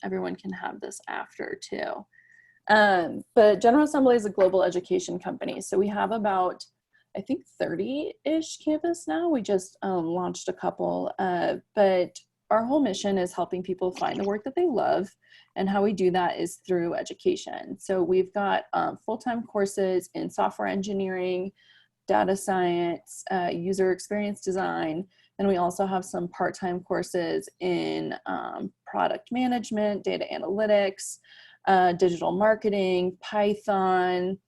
everyone can have this after too. But General Assembly is a global education company. So we have about, I think 30-ish campus now. We just launched a couple, but our whole mission is helping people find the work that they love. And how we do that is through education. So we've got full-time courses in software engineering, data science, user experience design. And we also have some part-time courses in product management, data analytics, digital marketing, Python.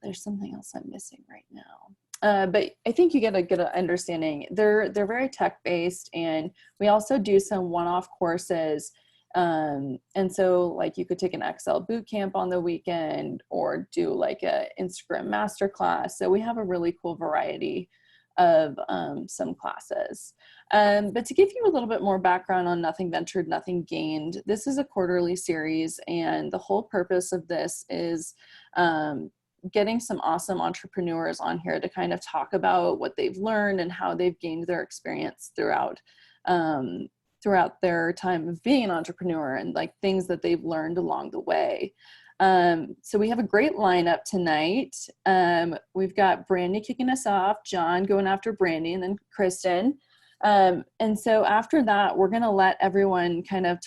There's something else I'm missing right now. But I think you get a good understanding. They're very tech-based, and we also do some one-off courses. And so like you could take an Excel boot camp on the weekend or do like a Instagram masterclass. So we have a really cool variety of some classes. But to give you a little bit more background on Nothing Ventured, Nothing Gained, this is a quarterly series, and the whole purpose of this is getting some awesome entrepreneurs on here to kind of talk about what they've learned and how they've gained their experience throughout their time of being an entrepreneur, and like things that they've learned along the way. So we have a great lineup tonight. We've got Brandy kicking us off, John going after Brandy, and then Kristen. And so after that, we're gonna let everyone kind of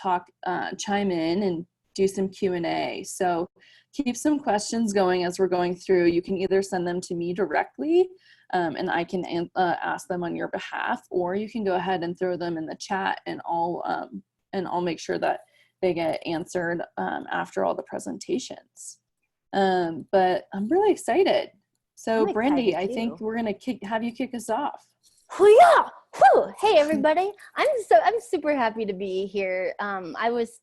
chime in and do some Q&A. So keep some questions going as we're going through. You can either send them to me directly, and I can ask them on your behalf, or you can go ahead and throw them in the chat, and I'll make sure that they get answered after all the presentations. But I'm really excited. So Brandy, I think we're gonna have you kick us off. Yeah. Whew. Hey everybody, I'm super happy to be here. I was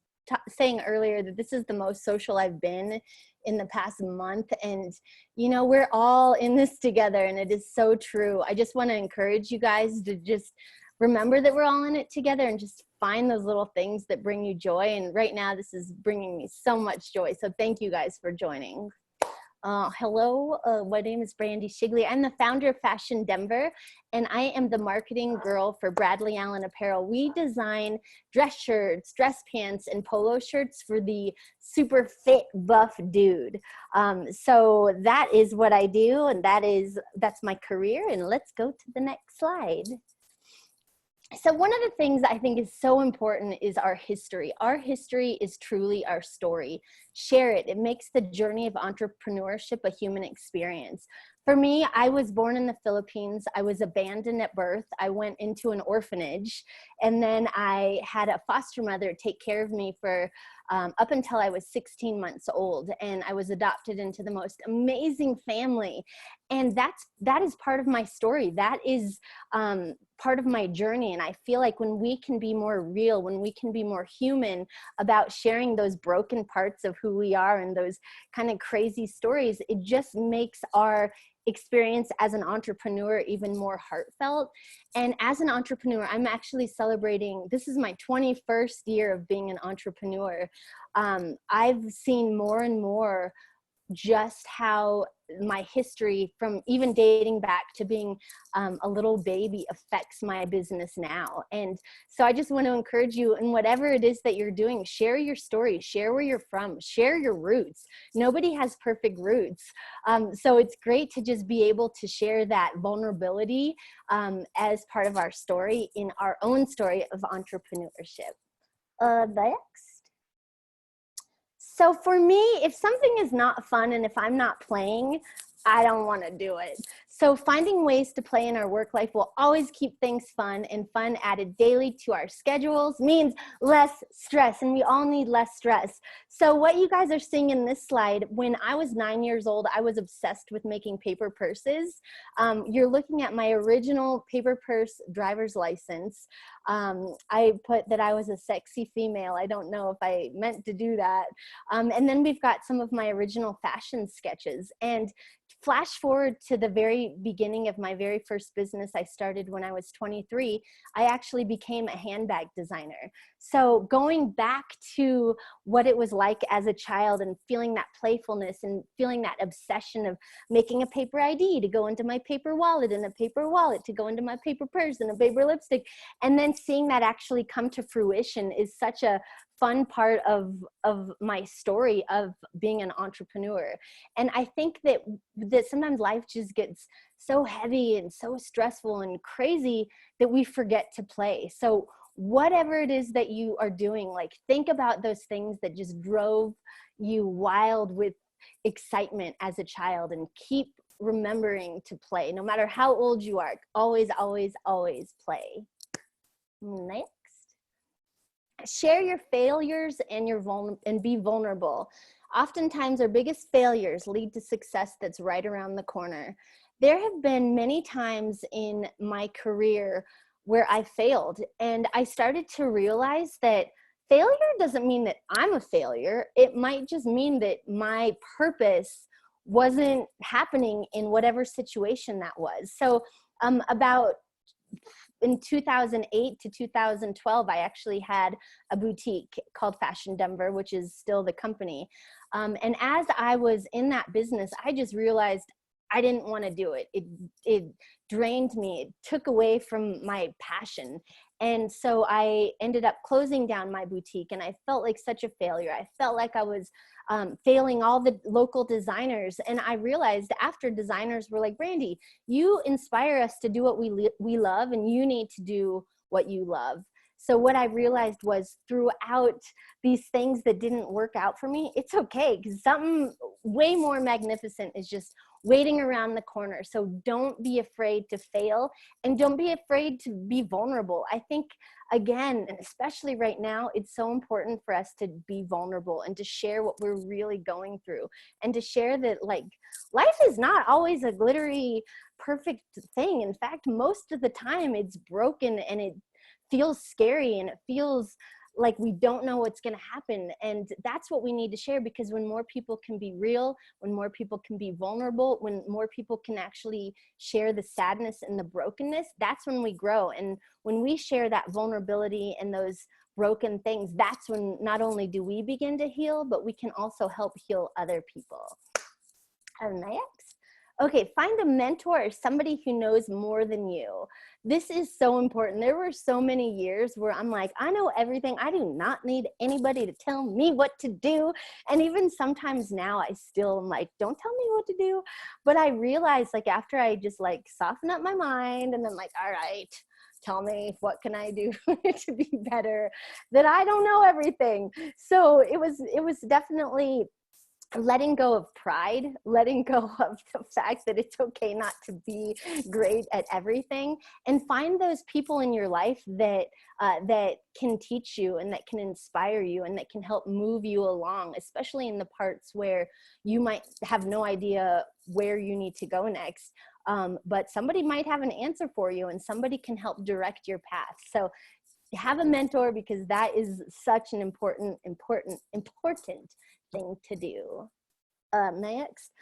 saying earlier that this is the most social I've been in the past month, and you know, we're all in this together, and it is so true. I just want to encourage you guys to just remember that we're all in it together, and just find those little things that bring you joy. And right now this is bringing me so much joy, so thank you guys for joining. Hello, my name is Brandy Shigley. I'm the founder of Fashion Denver, and I am the marketing girl for Bradley Allen Apparel. We design dress shirts, dress pants, and polo shirts for the super fit, buff dude. So that is what I do, and that's my career. And let's go to the next slide. So one of the things I think is so important is our history. Our history is truly our story. Share it. It makes the journey of entrepreneurship a human experience. For me, I was born in the Philippines. I was abandoned at birth. I went into an orphanage, and then I had a foster mother take care of me for up until I was 16 months old, and I was adopted into the most amazing family. And that is part of my story. That is part of my journey. And I feel like when we can be more real, when we can be more human about sharing those broken parts of who we are and those kind of crazy stories, it just makes our experience as an entrepreneur even more heartfelt. And as an entrepreneur, I'm actually celebrating, this is my 21st year of being an entrepreneur. I've seen more and more just how my history, from even dating back to being a little baby, affects my business now. And so I just want to encourage you, in whatever it is that you're doing, share your story, share where you're from, share your roots. Nobody has perfect roots. So it's great to just be able to share that vulnerability as part of our story, in our own story of entrepreneurship. Next. So for me, if something is not fun and if I'm not playing, I don't want to do it. So finding ways to play in our work life will always keep things fun, and fun added daily to our schedules means less stress, and we all need less stress. So what you guys are seeing in this slide, when I was 9 years old, I was obsessed with making paper purses. You're looking at my original paper purse driver's license. I put that I was a sexy female. I don't know if I meant to do that. And then we've got some of my original fashion sketches. And flash forward to the very beginning of my very first business I started when I was 23, I actually became a handbag designer. So going back to what it was like as a child and feeling that playfulness and feeling that obsession of making a paper ID to go into my paper wallet and a paper wallet to go into my paper purse and a paper lipstick, and then seeing that actually come to fruition is such a fun part of my story of being an entrepreneur. And I think that sometimes life just gets so heavy and so stressful and crazy that we forget to play. So whatever it is that you are doing, like, think about those things that just drove you wild with excitement as a child, and keep remembering to play. No matter how old you are, always, always, always play. Next. Share your failures and and be vulnerable. Oftentimes our biggest failures lead to success that's right around the corner. There have been many times in my career where I failed, and I started to realize that failure doesn't mean that I'm a failure. It might just mean that my purpose wasn't happening in whatever situation that was. So about in 2008 to 2012, I actually had a boutique called Fashion Denver, which is still the company. And as I was in that business, I just realized I didn't want to do it. It drained me. It took away from my passion. And so I ended up closing down my boutique, and I felt like such a failure. I felt like I was failing all the local designers. And I realized after, designers were like, Brandy, you inspire us to do what we love, and you need to do what you love. So what I realized was, throughout these things that didn't work out for me, it's okay, because something way more magnificent is just waiting around the corner. So don't be afraid to fail, and don't be afraid to be vulnerable. I think, again, and especially right now, it's so important for us to be vulnerable and to share what we're really going through, and to share that, like, life is not always a glittery, perfect thing. In fact, most of the time it's broken, and it feels scary, and it feels like we don't know what's going to happen. And that's what we need to share, because when more people can be real, when more people can be vulnerable, when more people can actually share the sadness and the brokenness, that's when we grow. And when we share that vulnerability and those broken things, that's when not only do we begin to heal, but we can also help heal other people. Next. Okay, find a mentor or somebody who knows more than you. This is so important. There were so many years where I'm like, I know everything. I do not need anybody to tell me what to do. And even sometimes now I still am like, don't tell me what to do. But I realized, like, after I just like soften up my mind and then like, all right, tell me, what can I do to be better, that I don't know everything. So it was definitely letting go of pride, letting go of the fact that it's okay not to be great at everything, and find those people in your life that that can teach you, and that can inspire you, and that can help move you along, especially in the parts where you might have no idea where you need to go next. But somebody might have an answer for you, and somebody can help direct your path. So have a mentor, because that is such an important thing to do. Next.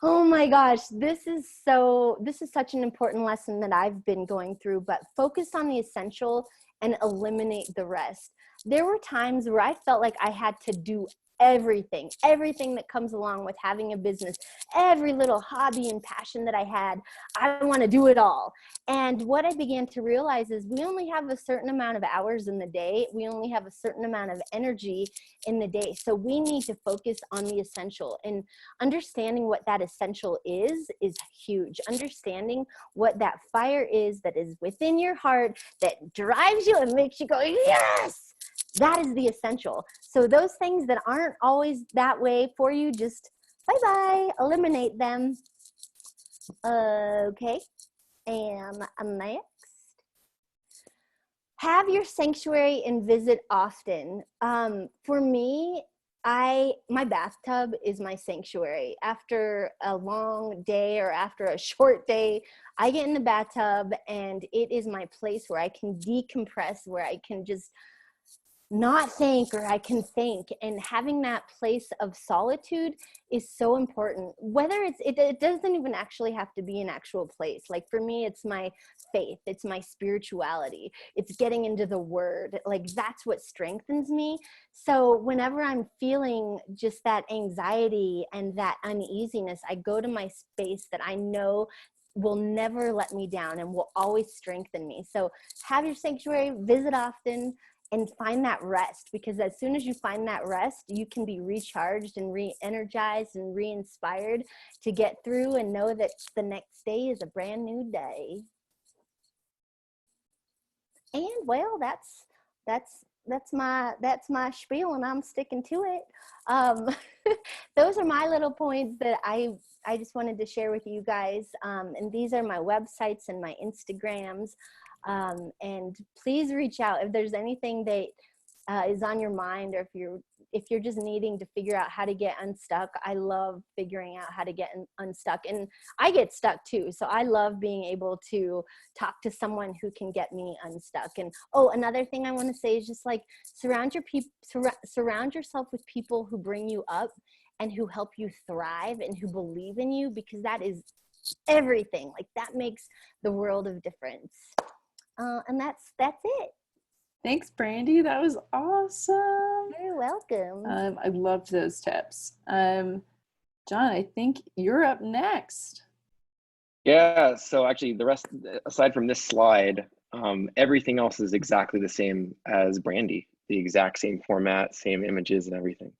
Oh my gosh, this is such an important lesson that I've been going through, but focus on the essential and eliminate the rest. There were times where I felt like I had to do everything that comes along with having a business, every little hobby and passion that I had. I want to do it all. And what I began to realize is we only have a certain amount of hours in the day. We only have a certain amount of energy in the day. So we need to focus on the essential, and understanding what that essential is huge. Understanding what that fire is that is within your heart, that drives you and makes you go, yes! That is the essential. So those things that aren't always that way for you, just bye-bye, eliminate them. Okay, and next. Have your sanctuary and visit often. For me, my bathtub is my sanctuary. After a long day or after a short day, I get in the bathtub, and it is my place where I can decompress, where I can just not think, or I can think. And having that place of solitude is so important. Whether it doesn't even actually have to be an actual place. Like for me, it's my faith, it's my spirituality, it's getting into the word. Like that's what strengthens me. So whenever I'm feeling just that anxiety and that uneasiness, I go to my space that I know will never let me down and will always strengthen me. So have your sanctuary, visit often, and find that rest, because as soon as you find that rest, you can be recharged and re-energized and re-inspired to get through and know that the next day is a brand new day. And well, that's my spiel, and I'm sticking to it. Those are my little points that I just wanted to share with you guys. And these are my websites and my Instagrams. And please reach out if there's anything that is on your mind, or if you're just needing to figure out how to get unstuck. I love figuring out how to get unstuck, and I get stuck too. So I love being able to talk to someone who can get me unstuck. And oh, another thing I want to say is just like surround yourself with people who bring you up and who help you thrive and who believe in you, because that is everything. Like that makes the world of difference. And that's it. Thanks, Brandy. That was awesome. You're welcome. I loved those tips. John, I think you're up next. Yeah, so actually the rest, aside from this slide, everything else is exactly the same as Brandy, the exact same format, same images and everything.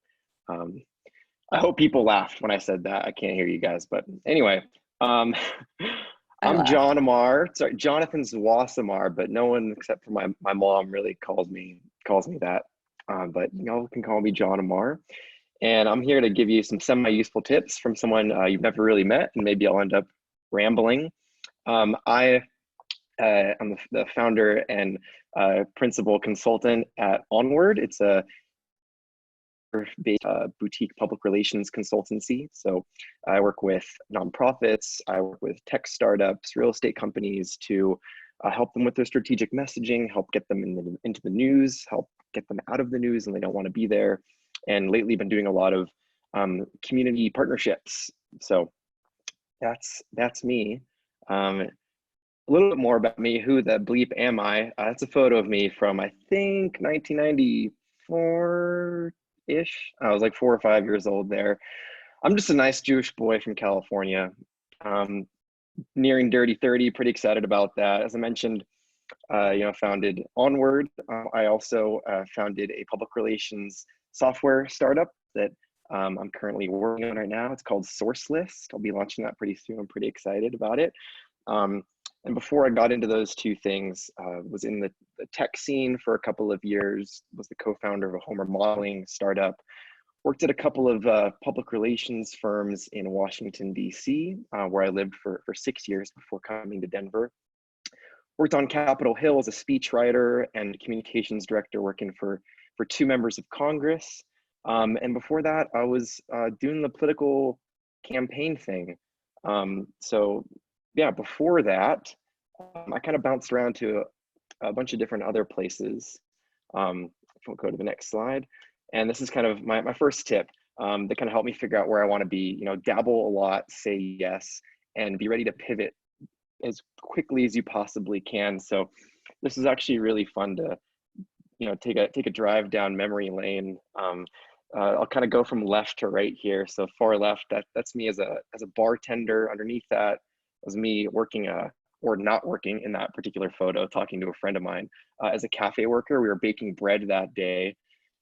I hope people laughed when I said that. I can't hear you guys, but anyway, I'm John Amar. Sorry, Jonathan Zwassamar, but no one except for my mom really calls me that. But y'all can call me John Amar. And I'm here to give you some semi-useful tips from someone you've never really met, and maybe I'll end up rambling. I'm the founder and principal consultant at Onward. It's a boutique public relations consultancy. So I work with nonprofits, I work with tech startups, real estate companies to help them with their strategic messaging, help get them into the news, help get them out of the news and they don't want to be there. And lately been doing a lot of community partnerships. So that's me. A little bit more about me. Who the bleep am I? That's a photo of me from, I think, 1994-ish. I was like 4 or 5 years old there. I'm just a nice Jewish boy from California. Nearing dirty 30, pretty excited about that. As I mentioned, founded Onward. I also founded a public relations software startup that I'm currently working on right now. It's called Sourcelist. I'll be launching that pretty soon. I'm pretty excited about it. And before I got into those two things, was in the tech scene for a couple of years, was the co-founder of a home remodeling startup, worked at a couple of public relations firms in Washington, D.C., where I lived for 6 years before coming to Denver. Worked on Capitol Hill as a speechwriter and communications director, working for 2 members of Congress. And before that, I was doing the political campaign thing. So yeah, before that, I kind of bounced around to a bunch of different other places. We'll go to the next slide. And this is kind of my first tip that kind of helped me figure out where I want to be. Dabble a lot, say yes, and be ready to pivot as quickly as you possibly can. So this is actually really fun to take a drive down memory lane. I'll kind of go from left to right here. So far left, that's me as a bartender. Underneath that was me working or not working in that particular photo, talking to a friend of mine as a cafe worker. We were baking bread that day.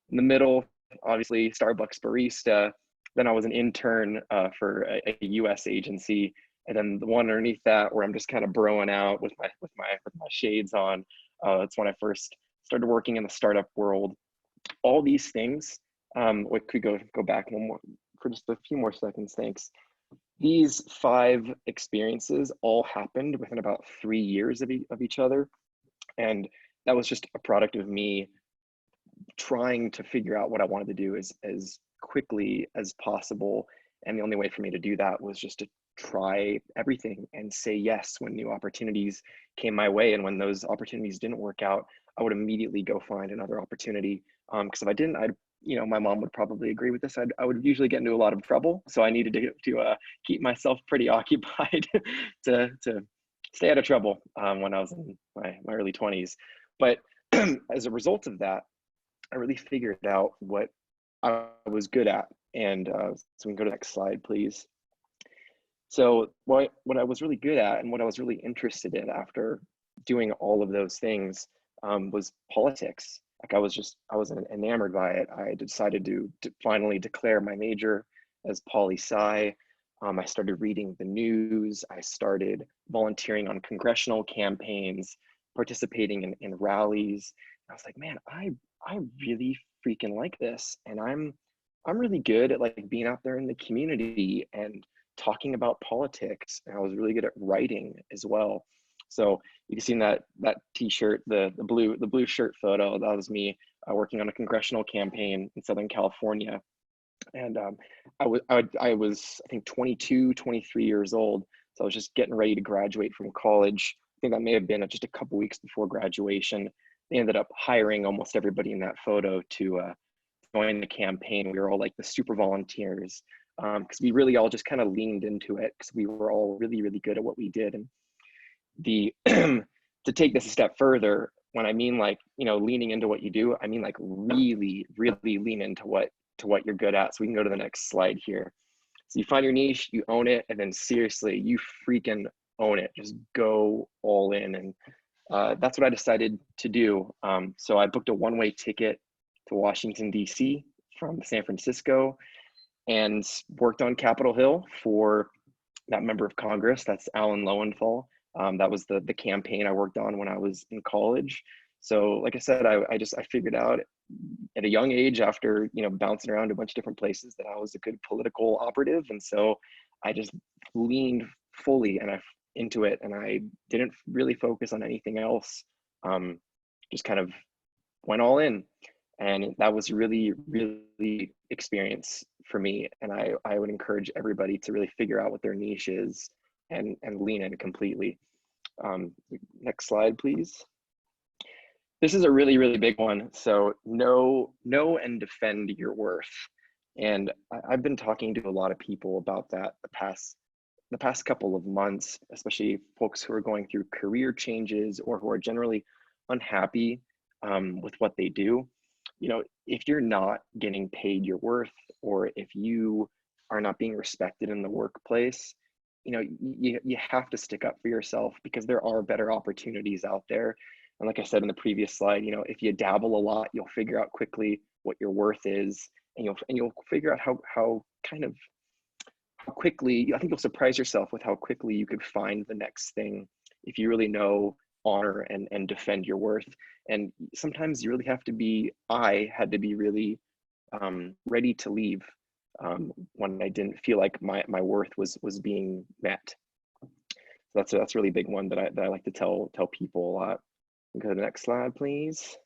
In the middle, obviously, Starbucks barista. Then I was an intern for a US agency. And then the one underneath that, where I'm just kind of broing out with my shades on, that's when I first started working in the startup world. All these things, we could go back one more for just a few more seconds, thanks. These 5 experiences all happened within about 3 years of each other. And that was just a product of me trying to figure out what I wanted to do as quickly as possible. And the only way for me to do that was just to try everything and say yes when new opportunities came my way. And when those opportunities didn't work out, I would immediately go find another opportunity Because if I didn't, I'd, my mom would probably agree with this. I would usually get into a lot of trouble. So I needed to keep myself pretty occupied to stay out of trouble when I was in my early 20s. But as a result of that, I really figured out what I was good at. And so we can go to the next slide, please. So what I was really good at and what I was really interested in after doing all of those things was politics. Like I was enamored by it. I decided to finally declare my major as poli-sci. I started reading the news. I started volunteering on congressional campaigns, participating in rallies. I was like, man, I really freaking like this, and I'm really good at like being out there in the community and talking about politics. And I was really good at writing as well. So you can see in that t-shirt, the blue shirt photo, that was me working on a congressional campaign in Southern California. And I was I think 22, 23 years old. So I was just getting ready to graduate from college. I think that may have been just a couple weeks before graduation. They ended up hiring almost everybody in that photo to join the campaign. We were all like the super volunteers, because we really all just kind of leaned into it because we were all really, really good at what we did. And the to take this a step further, when I mean like, leaning into what you do, I mean like really, really lean into what you're good at. So we can go to the next slide here. So you find your niche, you own it, and then seriously, you freaking own it. Just go all in. And that's what I decided to do. So I booked a one-way ticket to Washington, D.C. from San Francisco and worked on Capitol Hill for that member of Congress. That's Alan Lowenthal. That was the campaign I worked on when I was in college. So like I said, I figured out at a young age, after bouncing around a bunch of different places, that I was a good political operative. And so I just leaned fully into it, and I didn't really focus on anything else. Just kind of went all in. And that was really, really experience for me. And I would encourage everybody to really figure out what their niche is and lean in completely. Next slide, please. This is a really, really big one. So know and defend your worth. And I've been talking to a lot of people about that the past couple of months, especially folks who are going through career changes or who are generally unhappy with what they do. If you're not getting paid your worth, or if you are not being respected in the workplace, you have to stick up for yourself, because there are better opportunities out there. And like I said in the previous slide, if you dabble a lot, you'll figure out quickly what your worth is, and you'll figure out how quickly, I think you'll surprise yourself with how quickly you could find the next thing if you really know, honor, and defend your worth. And sometimes you really have to be, I had to be really ready to leave when I didn't feel like my worth was being met. So that's a really big one that I like to tell people a lot. Go to the next slide, please.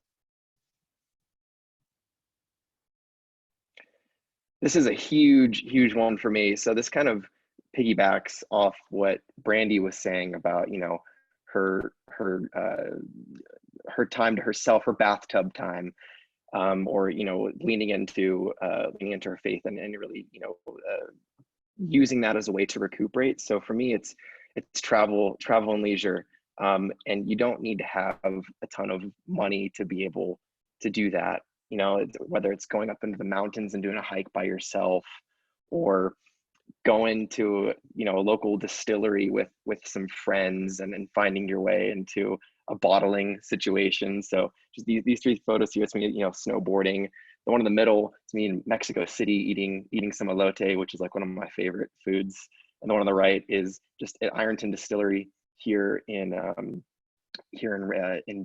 This is a huge one for me. So this kind of piggybacks off what Brandy was saying about, her time to herself, her bathtub time, or leaning into her faith and really using that as a way to recuperate. So for me, it's travel and leisure, and you don't need to have a ton of money to be able to do that. Whether it's going up into the mountains and doing a hike by yourself, or going to a local distillery with some friends and finding your way into a bottling situation. So just these three photos here, it's me snowboarding. The one in the middle, it's me in Mexico City eating some elote, which is like one of my favorite foods. And the one on the right is just at Ironton Distillery here in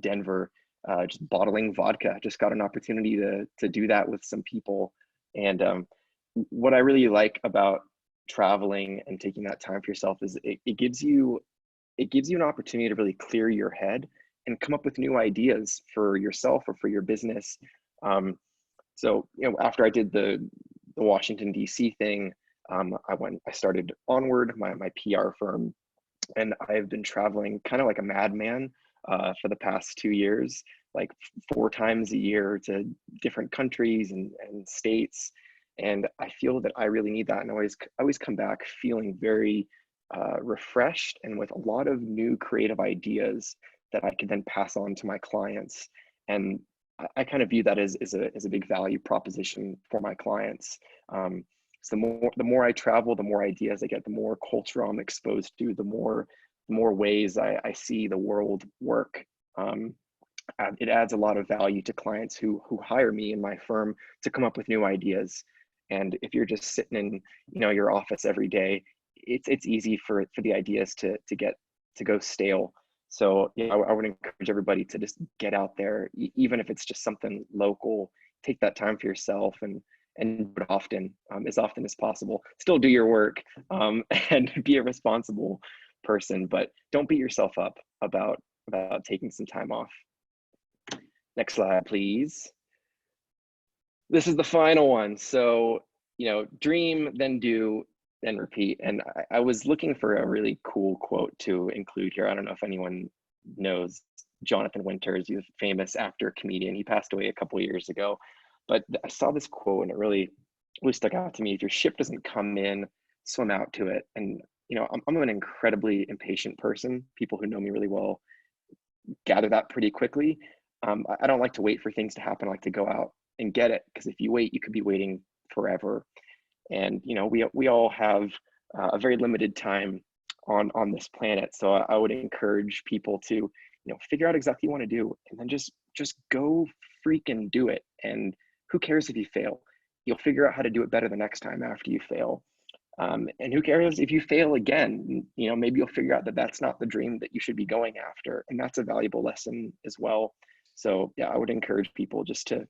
Denver, just bottling vodka. Just got an opportunity to do that with some people. And what I really like about traveling and taking that time for yourself is it gives you an opportunity to really clear your head and come up with new ideas for yourself or for your business. So after I did the Washington DC thing, I started Onward, my PR firm, and I've been traveling kind of like a madman for the past 2 years. like 4 times a year to different countries and states. And I feel that I really need that, and always come back feeling very refreshed and with a lot of new creative ideas that I can then pass on to my clients. And I kind of view that as a big value proposition for my clients. So the more I travel, the more ideas I get, the more culture I'm exposed to, the more ways I see the world work. It adds a lot of value to clients who hire me in my firm to come up with new ideas. And if you're just sitting in your office every day, it's easy for the ideas to go stale. So I would encourage everybody to just get out there, even if it's just something local. Take that time for yourself and do it often, as often as possible. Still do your work, and be a responsible person, but don't beat yourself up about taking some time off. Next slide, please. This is the final one. So, dream, then do, then repeat. And I was looking for a really cool quote to include here. I don't know if anyone knows Jonathan Winters. He's a famous actor, comedian. He passed away a couple of years ago. But I saw this quote and it really stuck out to me. If your ship doesn't come in, swim out to it. And, I'm an incredibly impatient person. People who know me really well gather that pretty quickly. I don't like to wait for things to happen. I like to go out and get it, because if you wait, you could be waiting forever. And we all have a very limited time on this planet. So I would encourage people to figure out exactly what you want to do, and then just go freaking do it. And who cares if you fail? You'll figure out how to do it better the next time after you fail. And who cares if you fail again? Maybe you'll figure out that that's not the dream that you should be going after, and that's a valuable lesson as well. So yeah, I would encourage people just to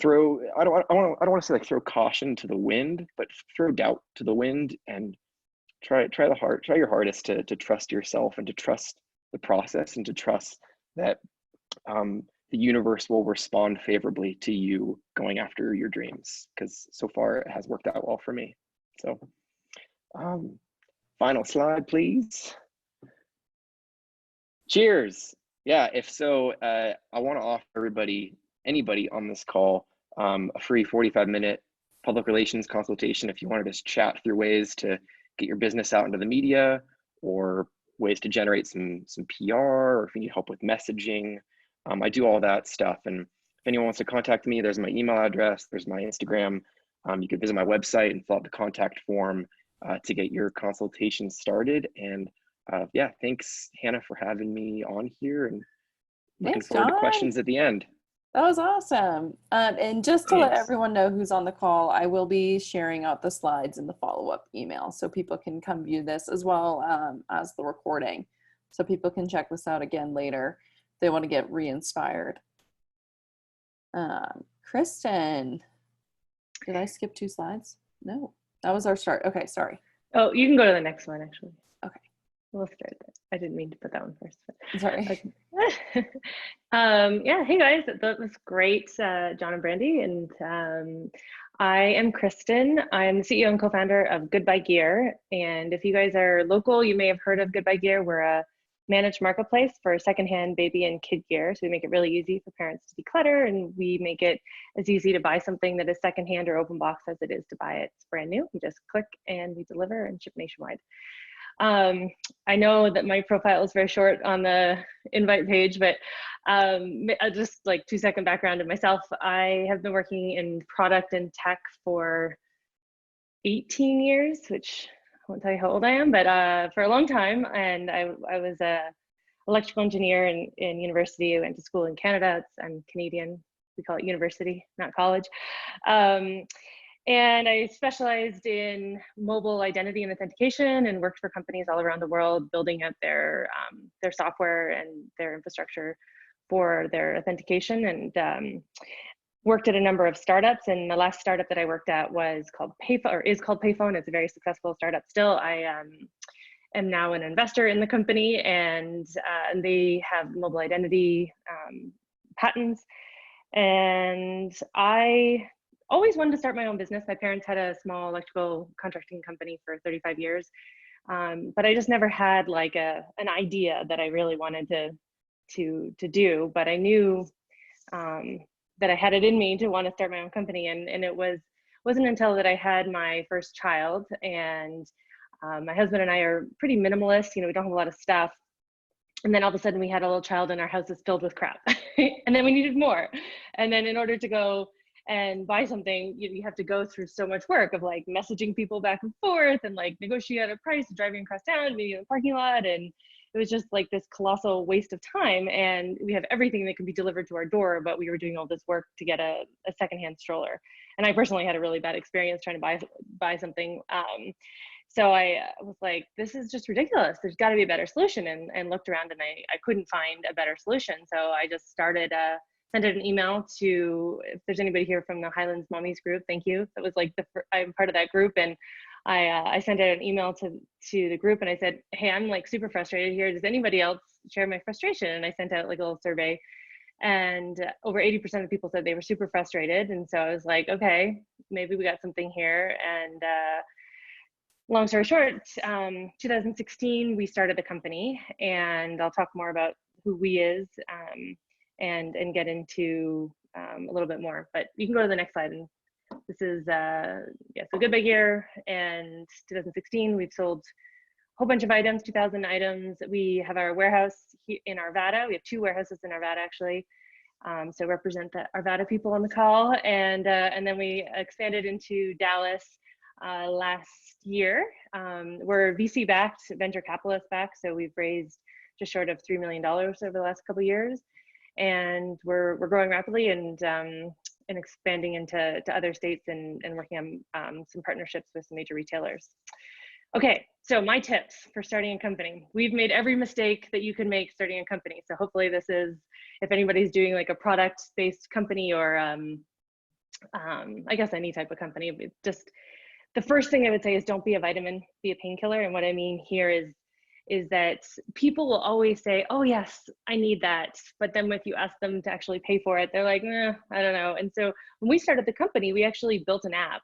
throw, I don't want to say like throw caution to the wind, but throw doubt to the wind, and try your hardest to trust yourself, and to trust the process, and to trust that the universe will respond favorably to you going after your dreams, because so far it has worked out well for me. So final slide, please. Cheers. Yeah, if so, I want to offer anybody on this call, a free 45-minute public relations consultation if you want to just chat through ways to get your business out into the media, or ways to generate some PR, or if you need help with messaging. I do all that stuff. And if anyone wants to contact me, there's my email address, there's my Instagram. You can visit my website and fill out the contact form to get your consultation started. And yeah, thanks, Hannah, for having me on here, and looking Thanks, forward to John. questions at the end. That was awesome. And just to let everyone know who's on the call, I will be sharing out the slides in the follow-up email, so people can come view this as well as the recording. So people can check this out again later if they want to get re-inspired. Kristen, did I skip 2 slides? No, that was our start. Okay, sorry. Oh, you can go to the next one, actually. Okay. We'll start there. I didn't mean to put that one first. But. Sorry. Okay. Yeah, hey guys, that was great, John and Brandy. And I am Kristen. I'm the CEO and co-founder of Goodbye Gear. And if you guys are local, you may have heard of Goodbye Gear. We're a managed marketplace for secondhand baby and kid gear. So we make it really easy for parents to declutter, and we make it as easy to buy something that is secondhand or open box as it is to buy it brand new. You just click and we deliver and ship nationwide. I know that my profile is very short on the invite page, but just like 2-second background of myself. I have been working in product and tech for 18 years, which I won't tell you how old I am, but for a long time. And I was a electrical engineer in university. I went to school in Canada. I'm Canadian. We call it university, not college. And I specialized in mobile identity and authentication, and worked for companies all around the world building out their software and their infrastructure for their authentication, and worked at a number of startups. And the last startup that I worked at was called Payphone, or is called Payphone. It's a very successful startup still. I am now an investor in the company, and they have mobile identity patents. And I always wanted to start my own business. My parents had a small electrical contracting company for 35 years, but I just never had like an idea that I really wanted to to do, but I knew that I had it in me to want to start my own company. And it wasn't until that I had my first child, and my husband and I are pretty minimalist, we don't have a lot of stuff. And then all of a sudden we had a little child and our house is filled with crap. And then we needed more. And then in order to go and buy something, you have to go through so much work of like messaging people back and forth and like negotiate a price, driving across town, being in the parking lot. And it was just like this colossal waste of time. And we have everything that can be delivered to our door, but we were doing all this work to get a secondhand stroller. And I personally had a really bad experience trying to buy something. So I was like, this is just ridiculous. There's got to be a better solution, and looked around, and I couldn't find a better solution. So I just started, sent out an email to, if there's anybody here from the Highlands Mommies group, thank you. That was like, I'm part of that group. And I sent out an email to the group, and I said, hey, I'm like super frustrated here. Does anybody else share my frustration? And I sent out like a little survey, and over 80% of people said they were super frustrated. And so I was like, okay, maybe we got something here. And long story short, 2016, we started the company, and I'll talk more about who we is and get into a little bit more, but you can go to the next slide. And this is, so Good by Gear, and 2016, we've sold a whole bunch of items, 2,000 items. We have our warehouse in Arvada. We have 2 warehouses in Arvada, actually. So represent the Arvada people on the call. And then we expanded into Dallas last year. We're VC backed, venture capitalist backed. So we've raised just short of $3 million over the last couple of years. And we're growing rapidly and expanding into other states and working on some partnerships with some major retailers. Okay, so my tips for starting a company. We've made every mistake that you can make starting a company. So hopefully this is, if anybody's doing like a product-based company or I guess any type of company, just the first thing I would say is don't be a vitamin, be a painkiller. And what I mean here is that people will always say, oh yes, I need that. But then if you ask them to actually pay for it, they're like, I don't know. And so when we started the company, we actually built an app,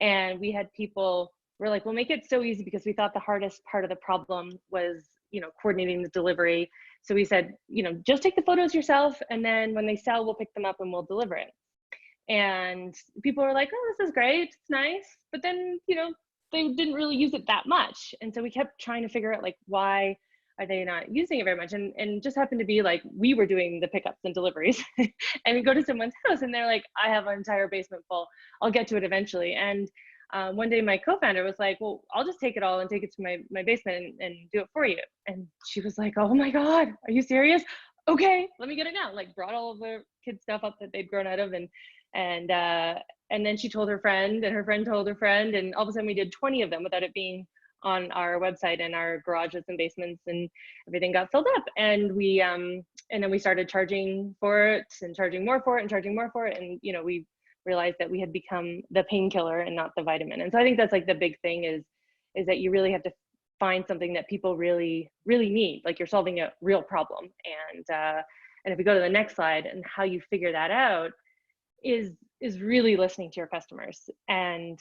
and we had people, we're like, we'll make it so easy, because we thought the hardest part of the problem was, coordinating the delivery. So we said, just take the photos yourself, and then when they sell, we'll pick them up and we'll deliver it. And people were like, oh, this is great, it's nice. But then, they didn't really use it that much. And so we kept trying to figure out like, why are they not using it very much? And it just happened to be like, we were doing the pickups and deliveries and we go to someone's house and they're like, I have an entire basement full, I'll get to it eventually. And one day my co-founder was like, well, I'll just take it all and take it to my basement and do it for you. And she was like, oh my God, are you serious? Okay, let me get it now. Like brought all of the kids' stuff up that they'd grown out of, and then she told her friend, and her friend told her friend, and all of a sudden we did 20 of them without it being on our website, and our garages and basements and everything got filled up. And we and then we started charging for it and charging more for it and charging more for it. And we realized that we had become the painkiller and not the vitamin. And so I think that's like the big thing is that you really have to find something that people really, really need, like you're solving a real problem. And if we go to the next slide, and how you figure that out is really listening to your customers. And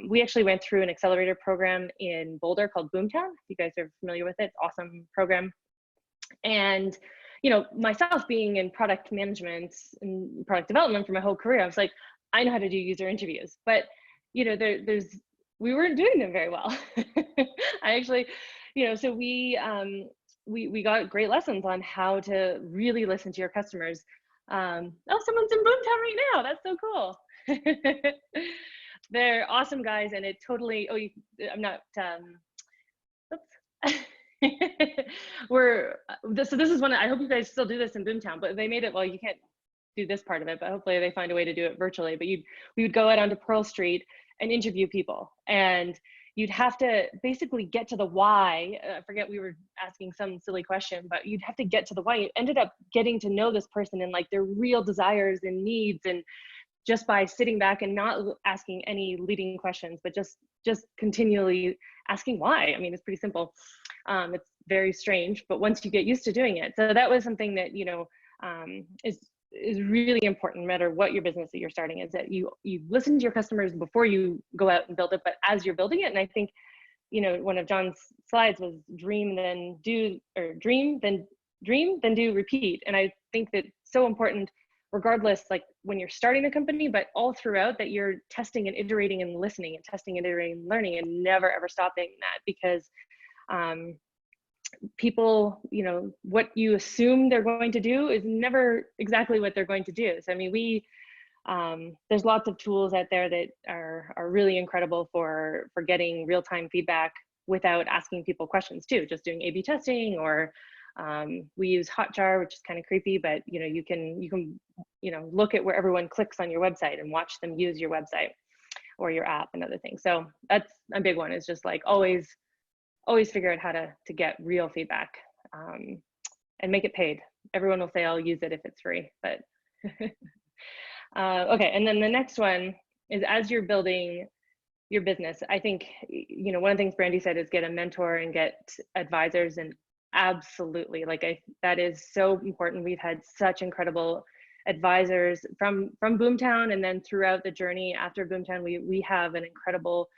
we actually went through an accelerator program in Boulder called Boomtown. If you guys are familiar with it, awesome program. And myself being in product management and product development for my whole career, I was like, I know how to do user interviews, but we weren't doing them very well. I actually, so we got great lessons on how to really listen to your customers. Oh, someone's in Boomtown right now. That's so cool. They're awesome guys, and it totally, I'm not, oops. So this is one, I hope you guys still do this in Boomtown, but they made it, well, you can't do this part of it, but hopefully they find a way to do it virtually. But we would go out onto Pearl Street and interview people, and you'd have to basically get to the why. I forget, we were asking some silly question, but you'd have to get to the why. You ended up getting to know this person and like their real desires and needs, and just by sitting back and not asking any leading questions, but just continually asking why. I mean, it's pretty simple. It's very strange, but once you get used to doing it. So that was something that, is really important, no matter what your business that you're starting, is that you listen to your customers before you go out and build it, but as you're building it. And I think, one of John's slides was dream, then do, or dream, then dream, then do repeat. And I think that's so important, regardless, like when you're starting a company, but all throughout, that you're testing and iterating and listening and testing and iterating and learning, and never ever stopping that, because people, you know, what you assume they're going to do is never exactly what they're going to do. So I mean, there's lots of tools out there that are really incredible for getting real-time feedback without asking people questions too, just doing A/B testing, or we use Hotjar, which is kind of creepy, but you know, you can you know, look at where everyone clicks on your website and watch them use your website or your app and other things. So that's a big one, is just like always figure out how to get real feedback, and make it paid. Everyone will say I'll use it if it's free, but okay. And then the next one is, as you're building your business, I think, you know, one of the things Brandy said is get a mentor and get advisors, and absolutely, like that is so important. We've had such incredible advisors from Boomtown, and then throughout the journey after Boomtown, we have an incredible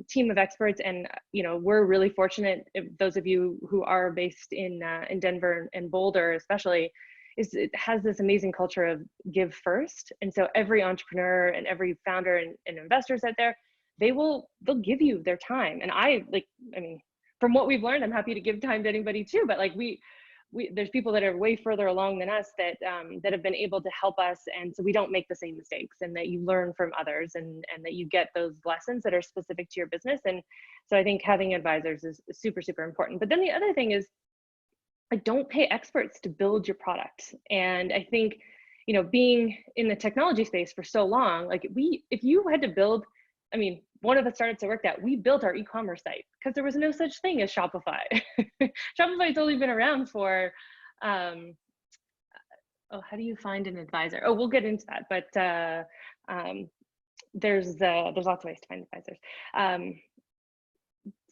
team of experts. And you know, we're really fortunate, if those of you who are based in Denver and Boulder especially, it has this amazing culture of give first. And so every entrepreneur and every founder and investors out there, they'll give you their time. And I mean, from what we've learned, I'm happy to give time to anybody too, but like there's people that are way further along than us that have been able to help us, and so we don't make the same mistakes, and that you learn from others, and that you get those lessons that are specific to your business. And so I think having advisors is super, super important. But then the other thing is, like, don't pay experts to build your product. And I think, you know, being in the technology space for so long, like if you had to build, I mean, one of the startups I worked at, we built our e-commerce site because there was no such thing as Shopify. Shopify's only been around for, oh, how do you find an advisor? Oh, we'll get into that, but there's lots of ways to find advisors.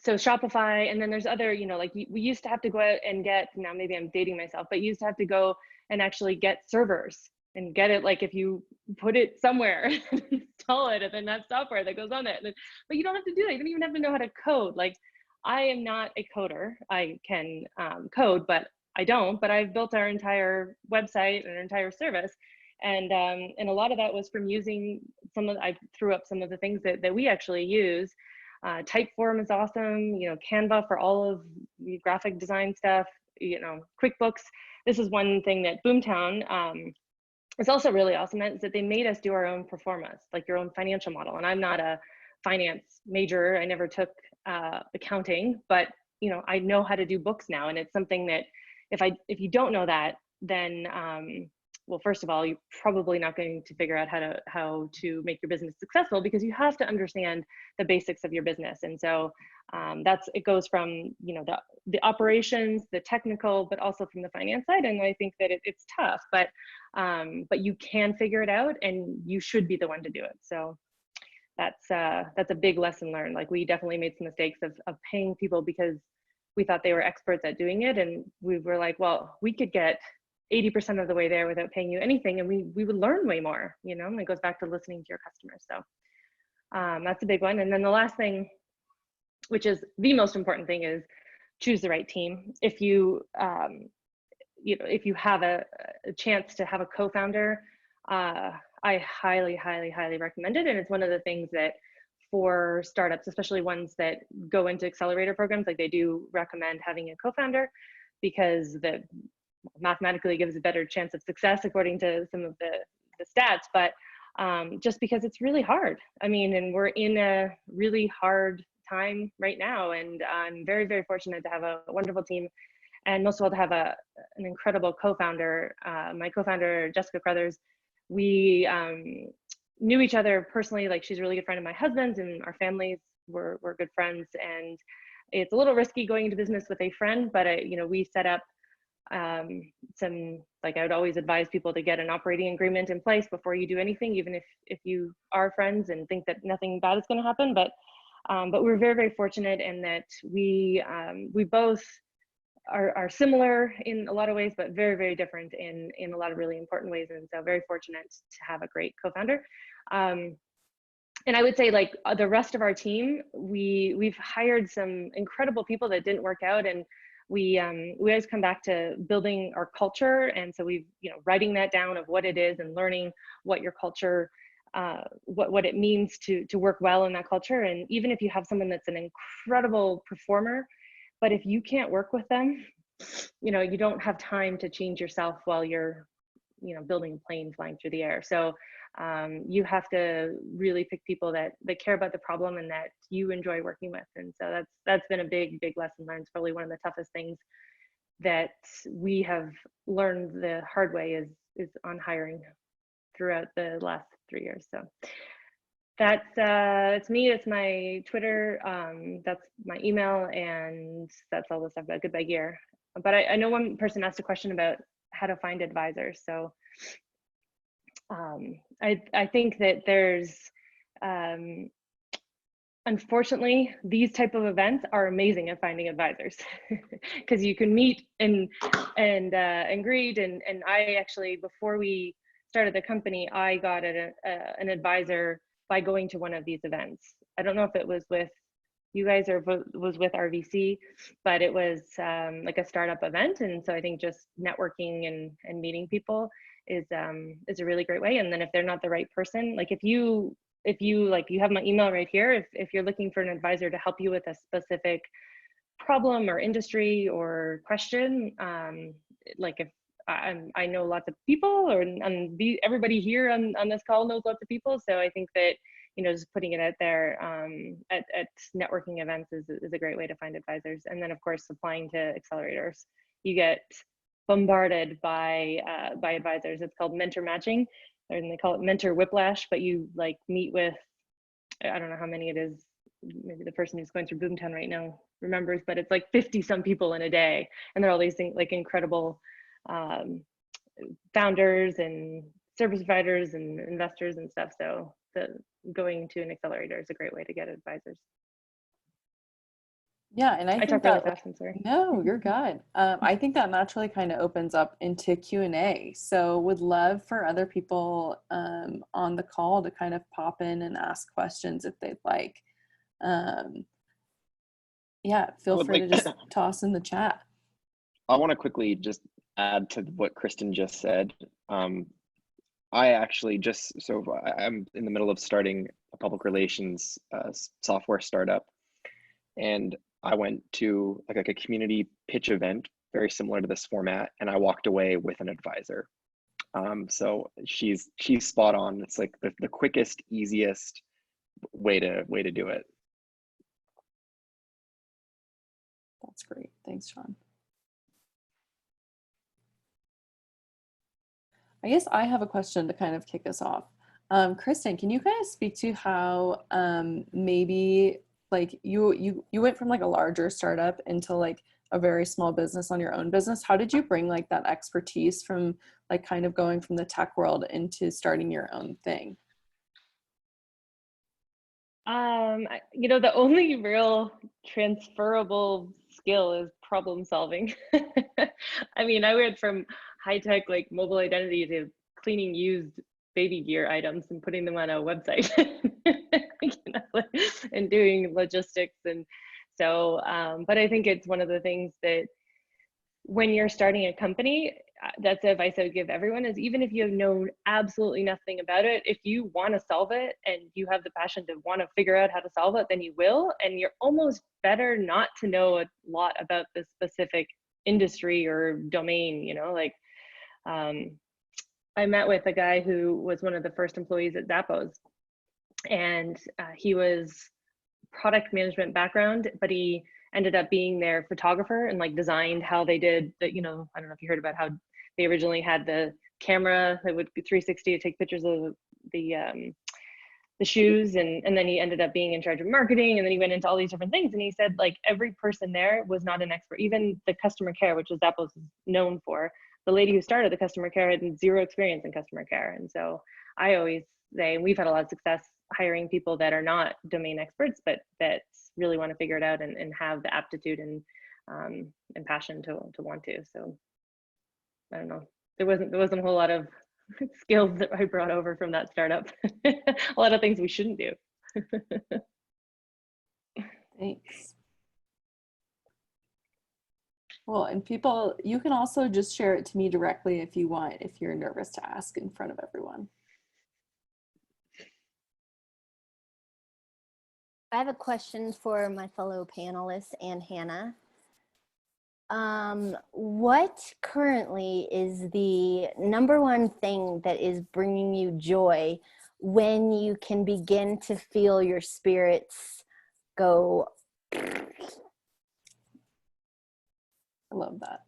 So Shopify, and then there's other, you know, like we used to have to go out and get, now maybe I'm dating myself, but you used to have to go and actually get servers and get it, like if you put it somewhere, install it, and then have software that goes on it. But you don't have to do that. You don't even have to know how to code. Like, I am not a coder. I can code, but I don't. But I've built our entire website and our entire service. And a lot of that was from using I threw up some of the things that we actually use. Typeform is awesome, you know, Canva for all of the graphic design stuff, you know, QuickBooks. This is one thing that Boomtown is also really awesome at, is that they made us do our own pro formas, like your own financial model. And I'm not a finance major. I never took accounting, but you know, I know how to do books now. And it's something that if you don't know that, then well, first of all, you're probably not going to figure out how to make your business successful, because you have to understand the basics of your business. And so it goes from, you know, the operations, the technical, but also from the finance side. And I think that it's tough, but you can figure it out, and you should be the one to do it. So that's a big lesson learned. Like, we definitely made some mistakes of paying people because we thought they were experts at doing it, and we were like, well, we could get 80% of the way there without paying you anything, and we would learn way more, you know. And it goes back to listening to your customers. So that's a big one. And then the last thing, which is the most important thing, is choose the right team. If you if you have a chance to have a co-founder, I highly, highly, highly recommend it. And it's one of the things that, for startups, especially ones that go into accelerator programs, like, they do recommend having a co-founder, because that mathematically gives a better chance of success according to some of the stats. But just because it's really hard. I mean, and we're in a really hard time right now, and I'm very, very fortunate to have a wonderful team, and most of all to have an incredible co-founder. My co-founder, Jessica Crothers, we knew each other personally. Like, she's a really good friend of my husband's, and our families were good friends. And it's a little risky going into business with a friend, but we set up some, like, I would always advise people to get an operating agreement in place before you do anything, even if you are friends and think that nothing bad is going to happen. But we're very, very fortunate in that we both are similar in a lot of ways, but very, very different in a lot of really important ways. And so very fortunate to have a great co-founder. And I would say, like, the rest of our team, we've hired some incredible people that didn't work out, and we always come back to building our culture. And so we've, writing that down of what it is and learning what your culture, what it means to work well in that culture. And even if you have someone that's an incredible performer, but if you can't work with them, you don't have time to change yourself while you're, building a plane flying through the air. So you have to really pick people that care about the problem and that you enjoy working with. And so that's been a big lesson learned. It's probably one of the toughest things that we have learned the hard way is on hiring throughout the last 3 years. So that's it's me. It's my Twitter. That's my email, and that's all the stuff about Goodbye Gear. But I know one person asked a question about how to find advisors. So I think that there's unfortunately, these type of events are amazing at finding advisors because you can meet and greet. And I actually, before we started the company, I got an advisor by going to one of these events. I don't know if it was with you guys or was with RVC, but it was like a startup event. And so I think just networking and meeting people is a really great way. And then if they're not the right person, like if you have my email right here, if you're looking for an advisor to help you with a specific problem or industry or question, like if I know lots of people, everybody here on this call knows lots of people. So I think that, just putting it out there at networking events is a great way to find advisors. And then of course, applying to accelerators, you get bombarded by advisors. It's called mentor matching, and they call it mentor whiplash, but you like meet with, I don't know how many it is, maybe the person who's going through Boomtown right now remembers, but it's like 50 some people in a day. And they're all these things like incredible founders and service providers and investors and stuff. So going to an accelerator is a great way to get advisors. Yeah, and I think talked really that, fast, I'm sorry. no, you're good. I think that naturally kind of opens up into Q&A. So would love for other people on the call to kind of pop in and ask questions if they'd like. Yeah, feel free to just toss in the chat. I want to quickly just add to what Kristen just said. I actually I'm in the middle of starting a public relations software startup, and I went to like a community pitch event very similar to this format, and I walked away with an advisor. So she's spot on. It's like the quickest, easiest way to do it. That's great. Thanks, Sean. I guess I have a question to kind of kick us off. Kristen, can you kind of speak to how maybe like you went from like a larger startup into like a very small business on your own business? How did you bring like that expertise from like kind of going from the tech world into starting your own thing? The only real transferable skill is problem solving. I mean, I went from high tech like mobile identity to cleaning used baby gear items and putting them on a website, and doing logistics. And so, but I think it's one of the things that when you're starting a company, that's the advice I would give everyone, is even if you have known absolutely nothing about it, if you want to solve it and you have the passion to want to figure out how to solve it, then you will. And you're almost better not to know a lot about the specific industry or domain, like I met with a guy who was one of the first employees at Zappos, and he was product management background, but he ended up being their photographer and like designed how they did that. I don't know if you heard about how they originally had the camera that would be 360 to take pictures of the shoes, and then he ended up being in charge of marketing, and then he went into all these different things. And he said like every person there was not an expert, even the customer care, which is Zappos is known for. The lady who started the customer care had zero experience in customer care. And so I always say, we've had a lot of success hiring people that are not domain experts, but that really want to figure it out and have the aptitude and passion to want to. So I don't know. There wasn't a whole lot of skills that I brought over from that startup. A lot of things we shouldn't do. Thanks. Cool. And people, you can also just share it to me directly if you want, if you're nervous to ask in front of everyone. I have a question for my fellow panelists and Hannah. What currently is the number one thing that is bringing you joy when you can begin to feel your spirits go? I love that.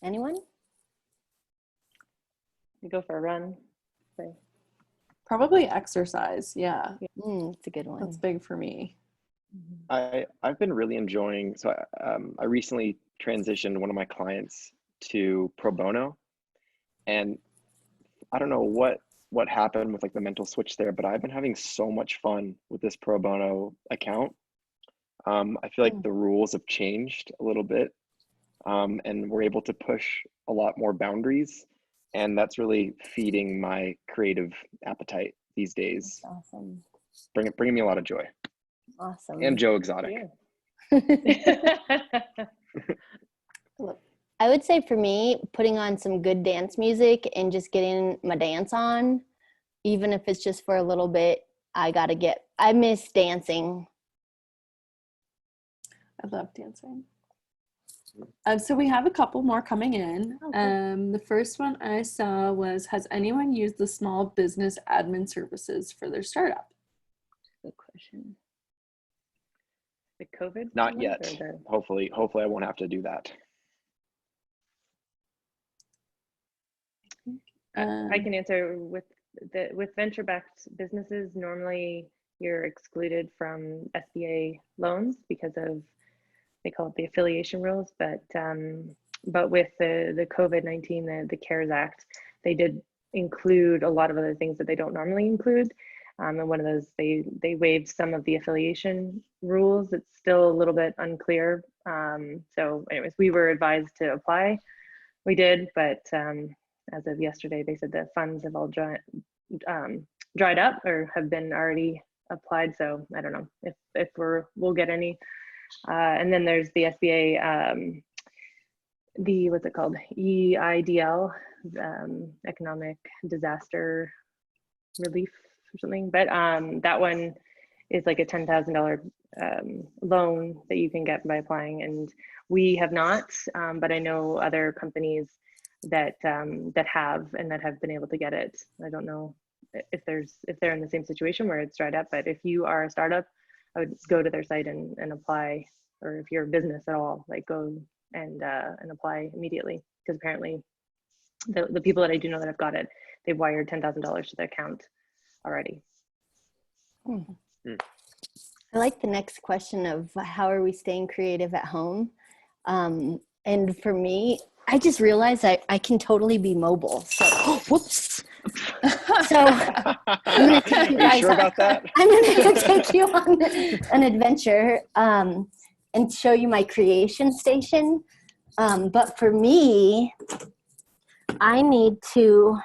Anyone? You go for a run. So, Probably exercise. Yeah, It's a good one. that's big for me. I've been really enjoying, so I recently transitioned one of my clients to pro bono, and I don't know what happened with like the mental switch there, but I've been having so much fun with this pro bono account. I feel like the rules have changed a little bit, and we're able to push a lot more boundaries, and that's really feeding my creative appetite these days. That's awesome. Bringing me a lot of joy. Awesome. And Joe Exotic. I would say for me, putting on some good dance music and just getting my dance on, even if it's just for a little bit, I miss dancing. I love dancing. So we have a couple more coming in. The first one I saw was, has anyone used the small business admin services for their startup? Good question. The COVID? Not one, yet. Hopefully I won't have to do that. I can answer with venture-backed businesses. Normally, you're excluded from SBA loans because of, they call it the affiliation rules. But with the COVID-19, the CARES Act, they did include a lot of other things that they don't normally include. And one of those, they waived some of the affiliation rules. It's still a little bit unclear. So anyways, we were advised to apply. We did, but as of yesterday, they said the funds have all dried up or have been already applied. So I don't know if we'll get any. And then there's the SBA, what's it called? EIDL, Economic Disaster Relief or something. But that one is like a $10,000 loan that you can get by applying, and we have not. But I know other companies that have and that have been able to get it. I don't know if they're in the same situation where it's dried up, but if you are a startup, I would go to their site and apply, or if you're a business at all, like go and apply immediately, because apparently the people that I do know that have got it, they've wired $10,000 to their account already. I like the next question of how are we staying creative at home? And for me, I just realized I can totally be mobile. So, whoops. So I'm going to take you guys sure about that? I'm going to take you on an adventure and show you my creation station. But for me, I need to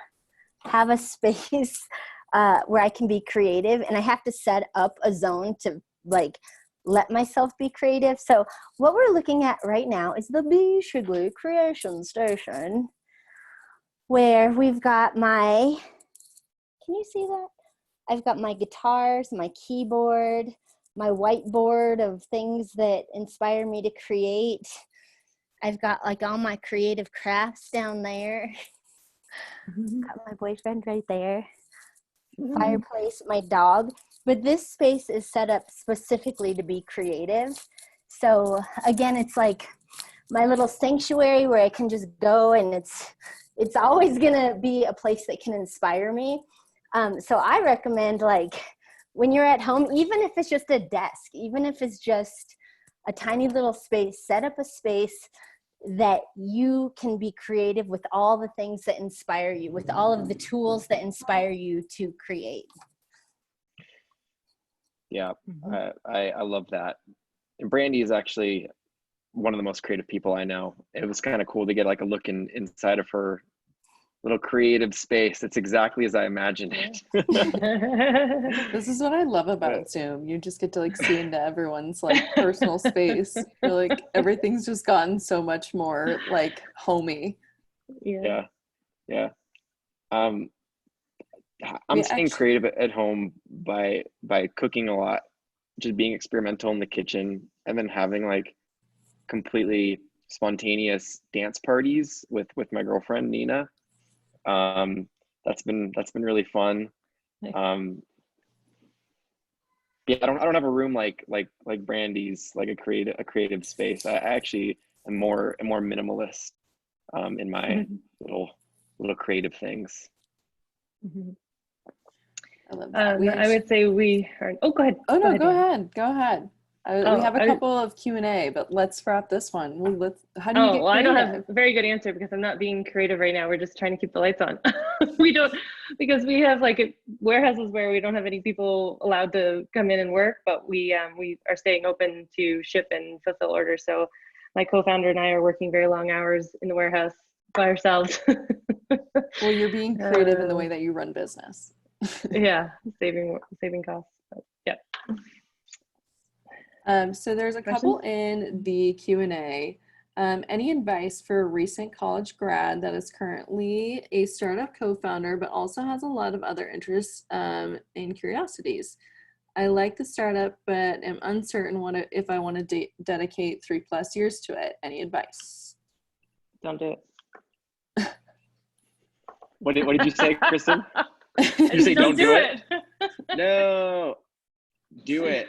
have a space where I can be creative, and I have to set up a zone to like let myself be creative. So what we're looking at right now is the Bee Shigley Creation Station, where we've got my, can you see that? I've got my guitars, my keyboard, my whiteboard of things that inspire me to create. I've got like all my creative crafts down there. Got my boyfriend right there. Fireplace, my dog. But this space is set up specifically to be creative. So again, it's like my little sanctuary where I can just go, and it's always gonna be a place that can inspire me. So I recommend, like, when you're at home, even if it's just a desk, even if it's just a tiny little space, set up a space that you can be creative with all the things that inspire you, with all of the tools that inspire you to create. Yeah, I love that. And Brandy is actually one of the most creative people I know. It was kind of cool to get like a look inside of her little creative space. It's exactly as I imagined it. This is what I love about Zoom. You just get to like see into everyone's like personal space. You're like everything's just gotten so much more like homey. Yeah. I'm staying creative at home by cooking a lot, just being experimental in the kitchen, and then having like completely spontaneous dance parties with my girlfriend Nina. That's been really fun. Yeah, I don't have a room like Brandy's, like a creative space. I actually am more minimalist in my little creative things. I love that. I would say we are. Oh, go ahead. Oh no, go ahead. We have a I couple of Q&A, but let's wrap this one. How do you get creative? I don't have a very good answer because I'm not being creative right now. We're just trying to keep the lights on. We don't, because we have like warehouses where we don't have any people allowed to come in and work, but we are staying open to ship and fulfill orders. So my co-founder and I are working very long hours in the warehouse by ourselves. Well, you're being creative in the way that you run business. Yeah, saving costs. But yeah. So there's a couple in the Q&A. Any advice for a recent college grad that is currently a startup co-founder, but also has a lot of other interests and curiosities? I like the startup, but am uncertain if I want to dedicate 3+ years to it. Any advice? Don't do it. What did you say, Kristen? Did you say don't do it? No, do it.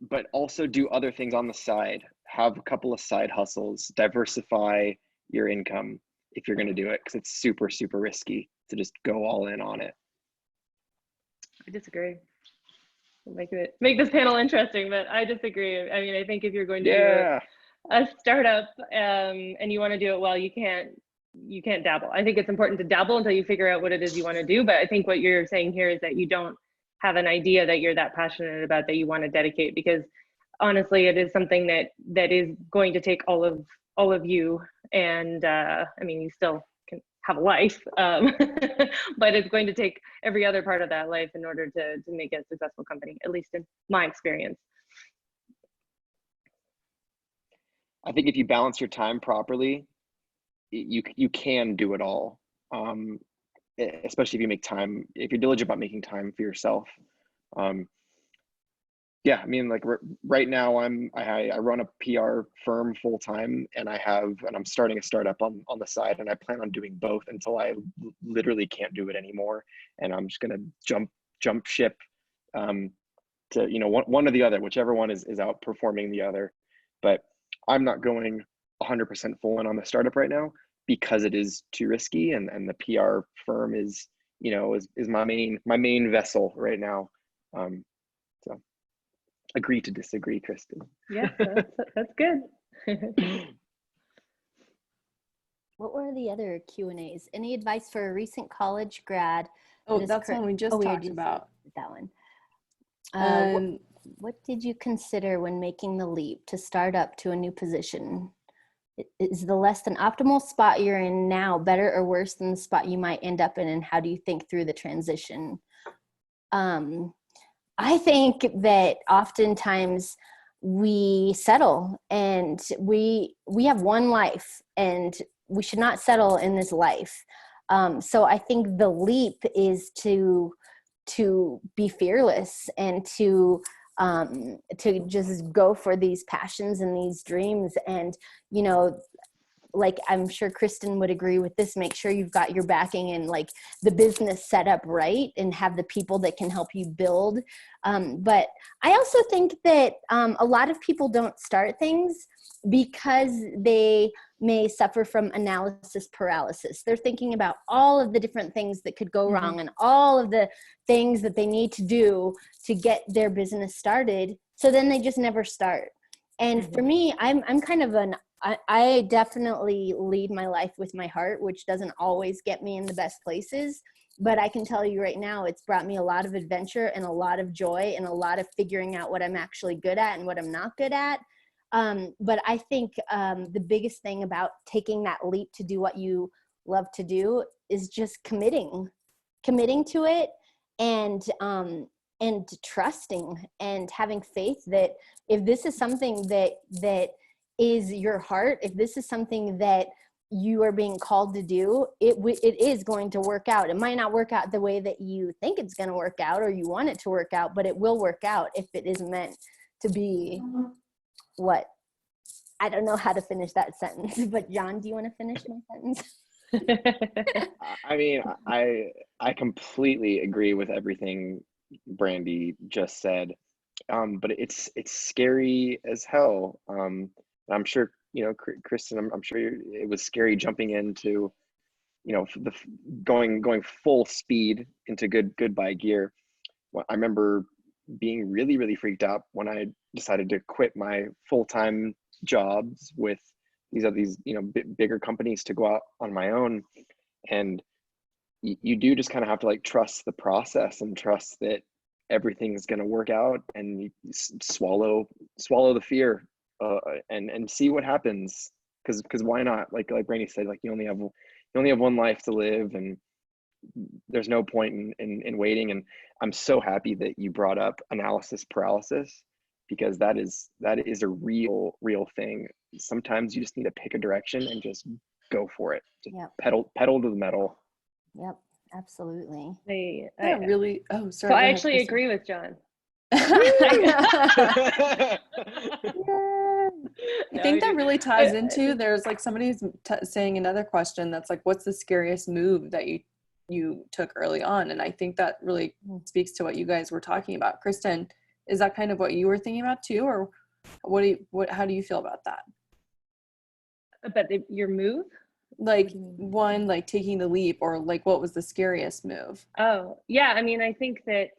But also do other things on the side. Have a couple of side hustles. Diversify your income if you're going to do it, because it's super, super risky to just go all in on it. I disagree. Make this panel interesting, but I disagree. I mean, I think if you're going to do a startup and you want to do it well, you can't dabble. I think it's important to dabble until you figure out what it is you want to do. But I think what you're saying here is that you don't have an idea that you're that passionate about that you want to dedicate, because honestly, it is something that is going to take all of you. And I mean, you still can have a life, but it's going to take every other part of that life in order to make it a successful company, at least in my experience. I think if you balance your time properly, you can do it all. Especially if you make time, if you're diligent about making time for yourself. Yeah, I mean, like right now I run a PR firm full time, and I'm starting a startup on the side, and I plan on doing both until I literally can't do it anymore. And I'm just gonna jump ship to, you know, one or the other, whichever one is outperforming the other. But I'm not going 100% full in on the startup right now, because it is too risky, and the PR firm is, you know, is my main vessel right now. So agree to disagree, Kristen. Yeah, that's good. What were the other Q&As? Any advice for a recent college grad? Oh, that's one we just talked about. That one. What did you consider when making the leap to start up to a new position? Is the less than optimal spot you're in now better or worse than the spot you might end up in, and how do you think through the transition? I think that oftentimes we settle, and we have one life, and we should not settle in this life. So I think the leap is to be fearless and to just go for these passions and these dreams. And, you know, like I'm sure Kristen would agree with this, make sure you've got your backing and like the business set up right, and have the people that can help you build. But I also think that a lot of people don't start things because they may suffer from analysis paralysis. They're thinking about all of the different things that could go wrong and all of the things that they need to do to get their business started. So then they just never start. And for me, I'm kind of I definitely lead my life with my heart, which doesn't always get me in the best places. But I can tell you right now, it's brought me a lot of adventure and a lot of joy and a lot of figuring out what I'm actually good at and what I'm not good at. But I think the biggest thing about taking that leap to do what you love to do is just committing to it, and trusting and having faith that if this is something that is your heart, if this is something that you are being called to do, it is going to work out. It might not work out the way that you think it's going to work out or you want it to work out, but it will work out if it is meant to be. What? I don't know how to finish that sentence, but John, do you want to finish my sentence? I mean, I completely agree with everything Brandy just said, but it's scary as hell. I'm sure, you know, Kristen, I'm sure it was scary jumping into, you know, going full speed into Goodbye Gear. Well, I remember being really freaked out when I decided to quit my full-time jobs with these you know, bigger companies to go out on my own. And you do just kind of have to like trust the process and trust that everything's going to work out, and you swallow the fear, and see what happens, because why not? Like Brandy said, like you only have one life to live, and there's no point in waiting. And I'm so happy that you brought up analysis paralysis, because that is a real thing. Sometimes you just need to pick a direction and just go for it. Just Yep. pedal to the metal. Yep, absolutely. Really, oh, sorry. So I actually agree with John. I No, think I that do. really ties into, there's like somebody's saying another question that's like, what's the scariest move that you took early on? And I think that really speaks to what you guys were talking about. Kristen, is that kind of what you were thinking about too, or how do you feel about that? But your move? Like one, like taking the leap, or like what was the scariest move? Oh, yeah. I mean, I think that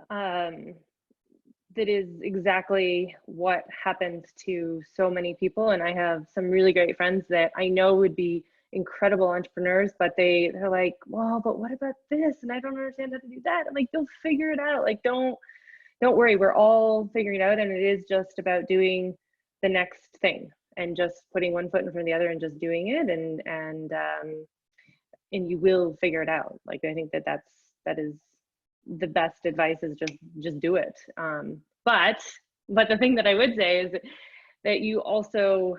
that is exactly what happened to so many people. And I have some really great friends that I know would be incredible entrepreneurs, but they're like, well, but what about this? And I don't understand how to do that. I'm like, you'll figure it out. Like, don't worry. We're all figuring it out. And it is just about doing the next thing and just putting one foot in front of the other and just doing it. And you will figure it out. Like, I think that is the best advice, is just do it. But the thing that I would say is that you also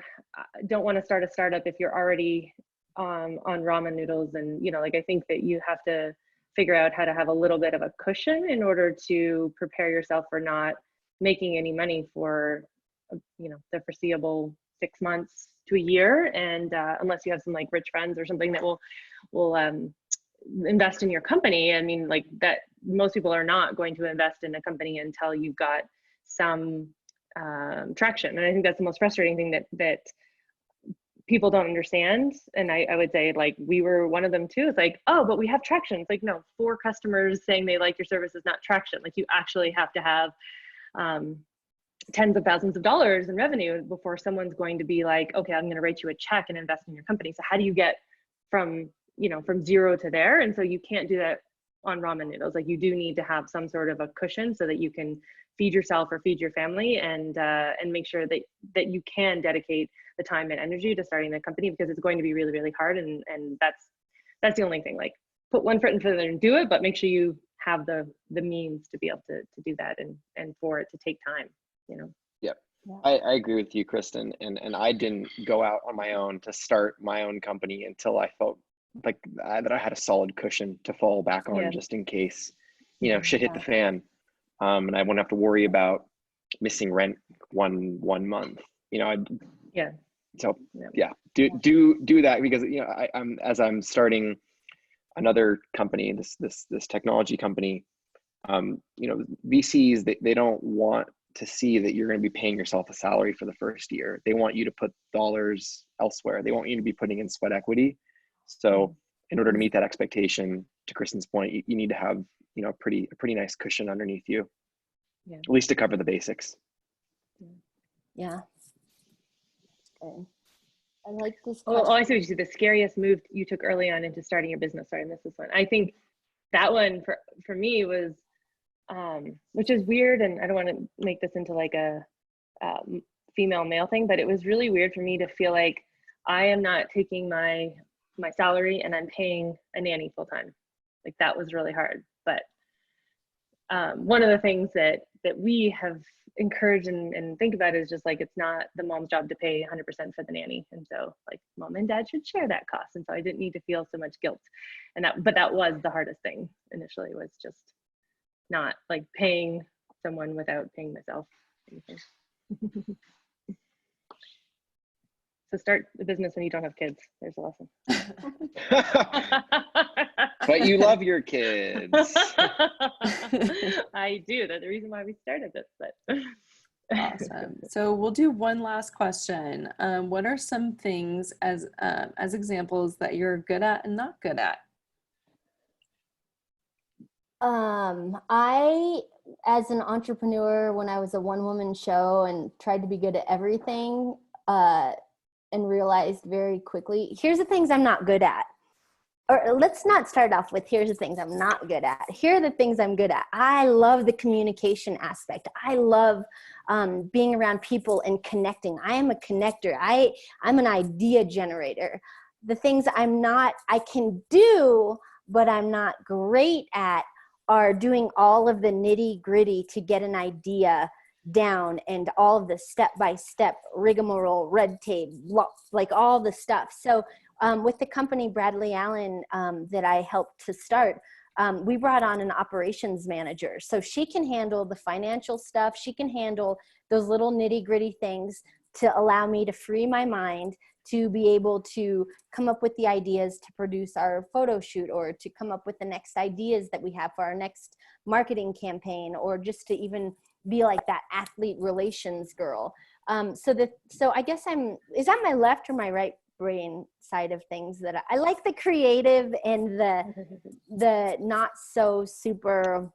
don't want to start a startup if you're already on ramen noodles. And, you know, like, I think that you have to figure out how to have a little bit of a cushion in order to prepare yourself for not making any money for, you know, the foreseeable 6 months to a year. And unless you have some like rich friends or something that will invest in your company. I mean, like, that most people are not going to invest in a company until you've got some traction. And I think that's the most frustrating thing that people don't understand. And I would say, like, we were one of them too. It's like, oh, but we have traction. It's like, no, 4 customers saying they like your service is not traction. Like, you actually have to have tens of thousands of dollars in revenue before someone's going to be like, okay, I'm going to write you a check and invest in your company. So how do you get from 0 to there? And so you can't do that on ramen noodles. Like, you do need to have some sort of a cushion so that you can feed yourself or feed your family, and make sure that you can dedicate the time and energy to starting the company, because it's going to be really hard. And that's the only thing. Like, put one foot in front of it and do it, but make sure you have the means to be able to do that, and for it to take time, you know? Yep. I agree with you, Kristen. And I didn't go out on my own to start my own company until I felt like that I had a solid cushion to fall back on, just in case, you know, shit hit the fan. And I wouldn't have to worry about missing rent one month, you know. So do that, because, you know, I'm starting another company, this technology company. You know, VCs, they don't want to see that you're going to be paying yourself a salary for the first year. They want you to put dollars elsewhere. They want you to be putting in sweat equity. So in order to meet that expectation, to Kristen's point, you need to have, you know, a pretty nice cushion underneath you, at least to cover the basics. Yeah. Good. I like this. Oh, I see what you said. The scariest move you took early on into starting your business. Sorry, I missed this one. I think that one for me was, which is weird, and I don't want to make this into like a female male thing, but it was really weird for me to feel like I am not taking my my salary and I'm paying a nanny full time. Like that was really hard. But one of the things that we have encouraged and think about is just like, it's not the mom's job to pay 100% for the nanny. And so like mom and dad should share that cost. And so I didn't need to feel so much guilt. But that was the hardest thing initially, was just not like paying someone without paying myself. So start the business when you don't have kids. There's a lesson. But you love your kids. I do. That's the reason why we started this. But Awesome. So we'll do one last question. What are some things as examples that you're good at and not good at? I, as an entrepreneur, when I was a one-woman show and tried to be good at everything, and realized very quickly, here's the things I'm not good at. Or let's not start off with here's the things I'm not good at. Here are the things I'm good at. I love the communication aspect. I love being around people and connecting. I am a connector. I'm an idea generator. The things I can do, but I'm not great at, are doing all of the nitty gritty to get an idea down and all of the step-by-step rigmarole, red tape, like all the stuff. So with the company Bradley Allen that I helped to start, we brought on an operations manager. So she can handle the financial stuff. She can handle those little nitty gritty things to allow me to free my mind to be able to come up with the ideas to produce our photo shoot, or to come up with the next ideas that we have for our next marketing campaign, or just to even be like that athlete relations girl. So I guess is that my left or my right brain side of things that I like? The creative and the not so super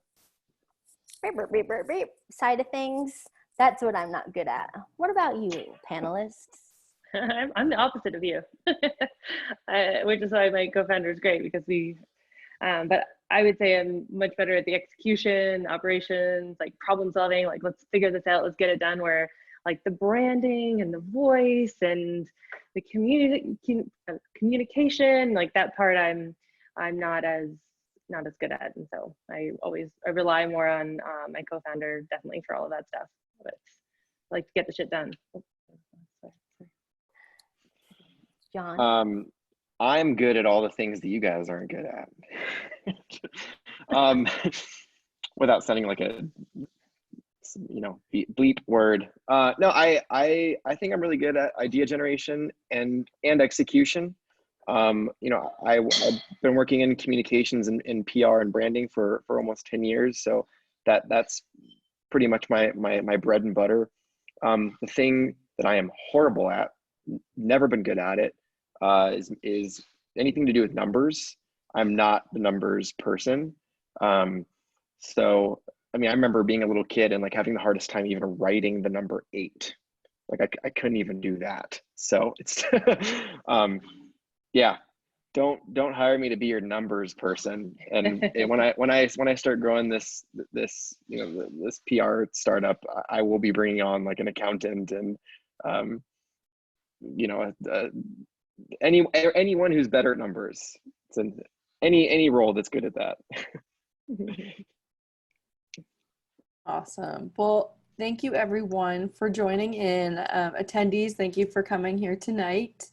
side of things. That's what I'm not good at. What about you, panelists? I'm the opposite of you, which is why my co-founder is great, because but I would say I'm much better at the execution, operations, like problem solving, like let's figure this out, let's get it done, where like the branding and the voice and the communication, like that part I'm not as good at. And so I rely more on my co-founder definitely for all of that stuff, but I like to get the shit done. John? I'm good at all the things that you guys aren't good at. Without sounding like a bleep word. No, I think I'm really good at idea generation and execution. I've been working in communications and PR and branding for almost 10 years. So that's pretty much my bread and butter. The thing that I am horrible at, never been good at it, is anything to do with numbers. I'm not the numbers person. So, I mean, I remember being a little kid and like having the hardest time even writing the number 8. Like I couldn't even do that. So it's, yeah, don't hire me to be your numbers person. And when I start growing this PR startup, I will be bringing on like an accountant and, anyone who's better at numbers. It's any role that's good at that. Awesome. Well, thank you everyone for joining in. Attendees, thank you for coming here tonight.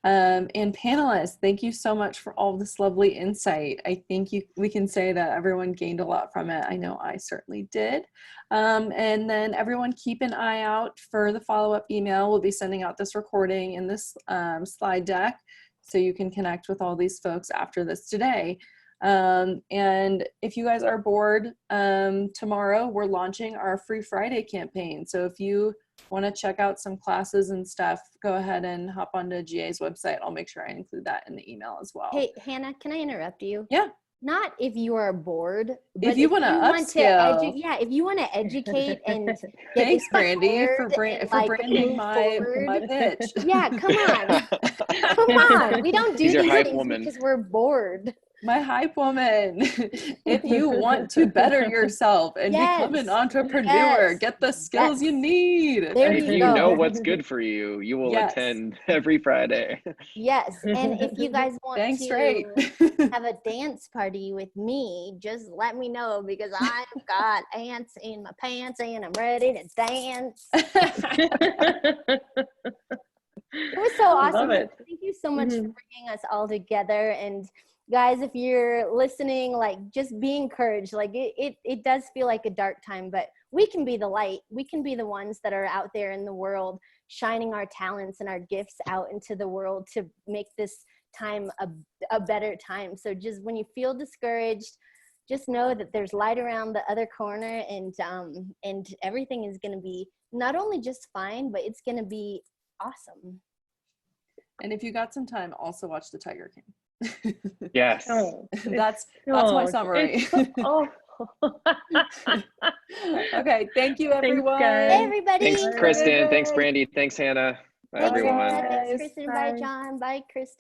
And panelists, thank you so much for all this lovely insight. I think we can say that everyone gained a lot from it. I know I certainly did. And then everyone keep an eye out for the follow-up email. We'll be sending out this recording in this slide deck, so you can connect with all these folks after this today. And if you guys are bored, tomorrow we're launching our Free Friday campaign. So if you want to check out some classes and stuff, go ahead and hop onto GA's website. I'll make sure I include that in the email as well. Hey, Hannah, can I interrupt you? Yeah. Not if you are bored, but if you want to upskill. if you on educate and thanks, Brandy, for branding my pitch. Yeah, come on. Come on. We don't do these things woman. because we're bored. My hype woman. If you want to better yourself and become an Yes. entrepreneur, Yes. get the skills you Yes. need. There If you you know go. what's good for you, you will Yes. attend every Friday. Yes. And if you guys want Dang straight. to have a dance party with me, just let me know because I've got ants in my pants and I'm ready to dance. It was so awesome. Love it. Thank you so much for bringing us all together. And guys, if you're listening, like just be encouraged. Like it does feel like a dark time, but we can be the light. We can be the ones that are out there in the world, shining our talents and our gifts out into the world to make this time a better time. So just when you feel discouraged, just know that there's light around the other corner, and everything is going to be not only just fine, but it's going to be awesome. And if you got some time, also watch The Tiger King. Yes. Oh, That's my summary. Okay, thank you, everyone. guys. Hey, everybody. Thanks, Kristen. Thanks, Brandy. Thanks, Hannah. Bye, Thanks, everyone. Hannah. Thanks, Guys. Kristen. Bye. Bye, John. Bye, Kristen.